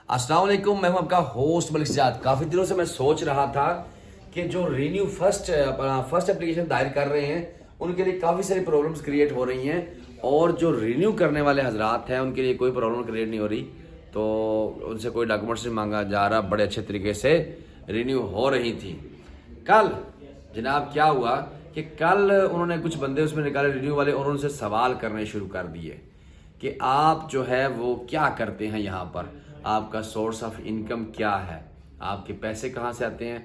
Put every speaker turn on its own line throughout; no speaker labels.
السلام علیکم، میں ہوں آپ کا ہوسٹ ملک سجاد۔ کافی دنوں سے میں سوچ رہا تھا کہ جو رینیو فرسٹ اپلیکیشن دائر کر رہے ہیں ان کے لیے کافی ساری پرابلمز کریٹ ہو رہی ہیں، اور جو رینیو کرنے والے حضرات ہیں ان کے لیے کوئی پرابلم کریٹ نہیں ہو رہی، تو ان سے کوئی ڈاکومنٹس نہیں مانگا جا رہا، بڑے اچھے طریقے سے رینیو ہو رہی تھی۔ کل جناب کیا ہوا کہ کل انہوں نے کچھ بندے اس میں نکالے رینیو والے، اور ان سے سوال کرنے شروع کر دیے کہ آپ جو ہے وہ کیا کرتے ہیں یہاں پر، آپ کا سورس آف انکم کیا ہے، آپ کے پیسے کہاں سے آتے ہیں،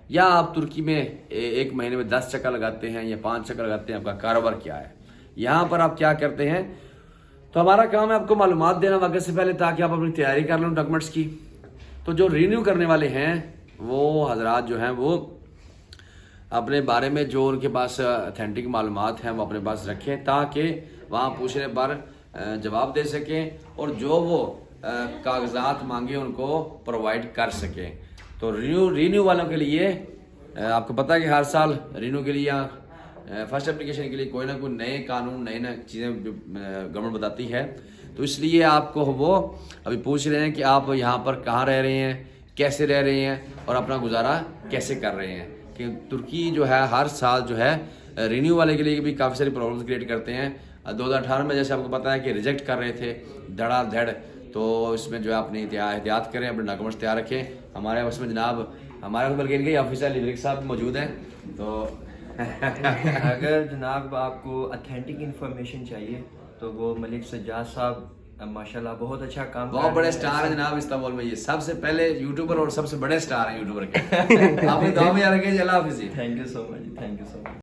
یا آپ ترکی میں ایک مہینے میں 10 چکر لگاتے ہیں یا 5 چکر لگاتے ہیں، آپ کا کاروبار کیا ہے، یہاں پر آپ کیا کرتے ہیں۔ تو ہمارا کام ہے آپ کو معلومات دینا وقت سے پہلے، تاکہ آپ اپنی تیاری کر لیں ڈاکومنٹس کی۔ تو جو رینیو کرنے والے ہیں وہ حضرات جو ہیں وہ اپنے بارے میں جو ان کے پاس اتھینٹک معلومات ہیں وہ اپنے پاس رکھیں، تاکہ وہاں پوچھنے پر جواب دے سکیں، اور جو وہ کاغذات مانگے ان کو پرووائڈ کر سکیں۔ تو رینیو والوں کے لیے آپ کو پتہ ہے کہ ہر سال رینیو کے لیے فرسٹ اپلیکیشن کے لیے کوئی نہ کوئی نئے قانون، نئی چیزیں گورنمنٹ بتاتی ہے، تو اس لیے آپ کو وہ ابھی پوچھ رہے ہیں کہ آپ یہاں پر کہاں رہ رہے ہیں، کیسے رہ رہے ہیں، اور اپنا گزارا کیسے کر رہے ہیں۔ کہ ترکی جو ہے ہر سال جو ہے رینیو والے کے لیے بھی کافی ساری پرابلمز کریٹ کرتے ہیں۔ 2018 میں جیسے آپ کو پتہ ہے کہ ریجیکٹ کر رہے تھے دھڑا دھڑ، تو اس میں جو ہے اپنی احتیاط کریں، اپنے ڈاکومنٹس تیار رکھیں۔ ہمارے اس میں جناب ہمارے بلکہ ان کے آفیسر لیبرک صاحب موجود ہیں، تو
اگر جناب آپ کو اتھینٹک انفارمیشن چاہیے تو وہ ملک سجاد صاحب ماشاءاللہ بہت اچھا کام کر رہے ہیں،
بہت بڑے سٹار ہیں جناب استنبول میں، یہ سب سے پہلے یوٹیوبر اور سب سے بڑے سٹار ہیں یوٹیوبر کے۔ آپ نے دعا میں یاد رکھیں جی، اللہ حافظ جی۔
Thank you so much, thank you so much.